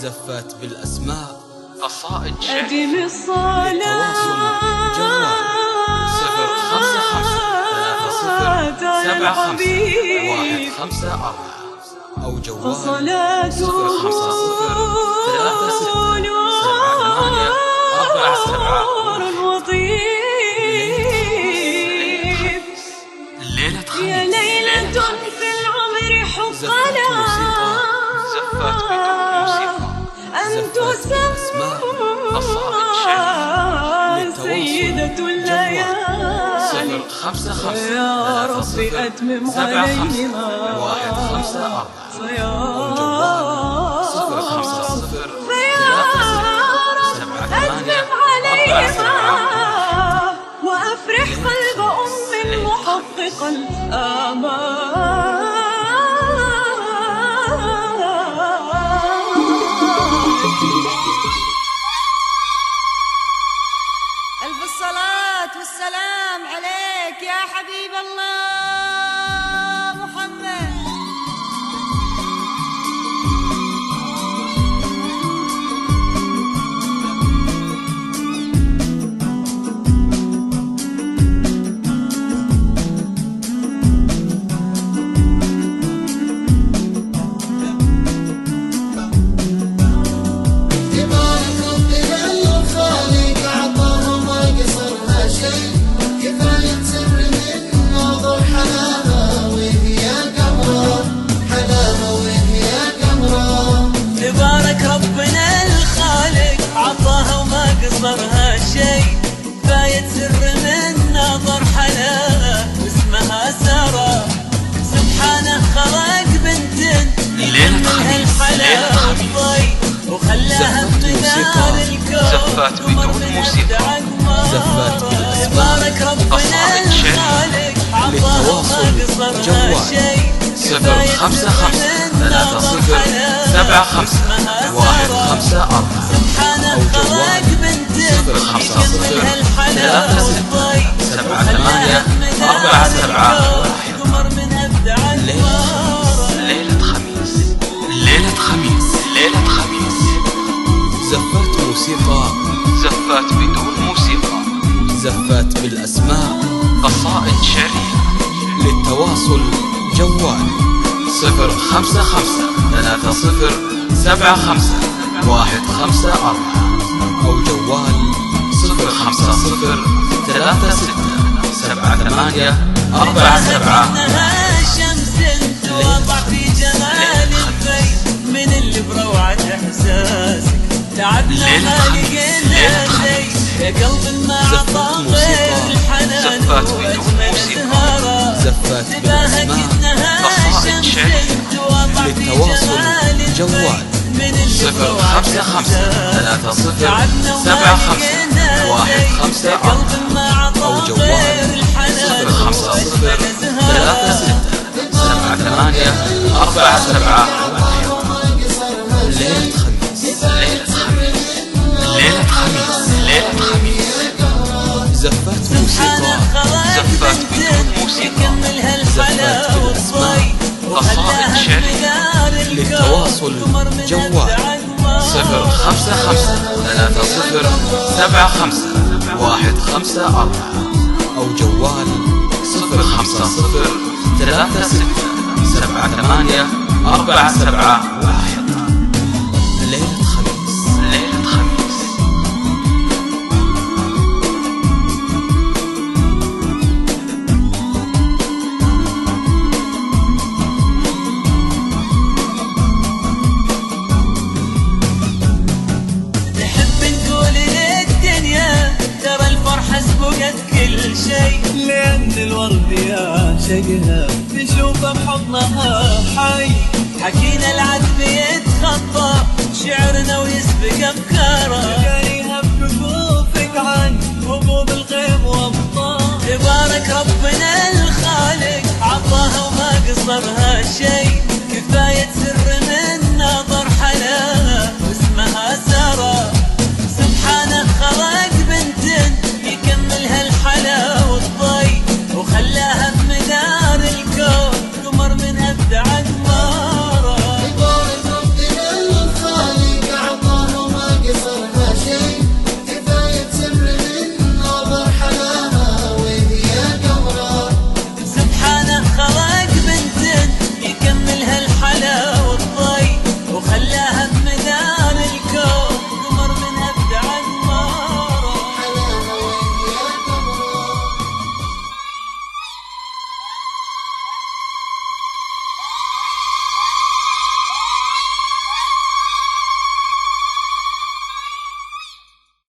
زفات بالأسماء قصائد أدم الصلاة للتواصل جوال 054 أو جوال فصلاته 050 نور وطيب. ليلة خميس يا ليلة في العمر حقنا أن تسمى سيدة الليالي. 055 يا رب أتمم علينا فيا أتمم علينا وأفرح قلب أم محقق الآمال. ألف الصلاة والسلام عليك يا حبيب الله محمد. قصرها شيء فايت سر من نظر حلاوة واسمها سارة. سبحانه خلق بنت يجملها الحلاوة الضي وخلاها بمدار الكون بدون موسيقى. تبارك ربنا الخالق عطاها ما قصرها شيء. 055 سبحانه خلق بنت يجملها الحلاوة والضي وخلاها بمدار الكون قمر من أبدع أنواره. ليلة خميس ليلة خميس ليلة خميس. زفات موسيقى، زفات بدون موسيقى، زفات بالأسماء، قصائد شعرية. للتواصل جوال 055 3075 أو جوال 050 3678 شمس توضع في جمال البيت من اللي بروعة إحساسك تعبنا ما لقينا زي يا قلب ما عطى غير الحنان وأجمل زهارة. تباهك إنها شمس توضع في جمال البيت من اللي بروعة إحساسك تعبنا وما لقينا زي يا قلب ما عطى غير الحنان وأجمل زهارة. 058 ليلة خميس، ليلة خميس ليلة خميس ليلة خميس. زفات موسيقى، زفات بدون موسيقى، يكملها الحلاوة والضي قصائد شعرية. للتواصل جوال 055 3075 أو جوال 050 3678 ليلة خميس. ليلة خميس. نحب نقول للدنيا ترى الفرحة سبقت كل شيء لأن الورد يا شقها تشوفه بحضنها حي. حكينا العذب يتخطى شعرنا ويسبق أفكاره جاريها بكفوفك عن هبوب الخيم وأبطال. تبارك ربنا الخالق عطاها وما قصرها شيء.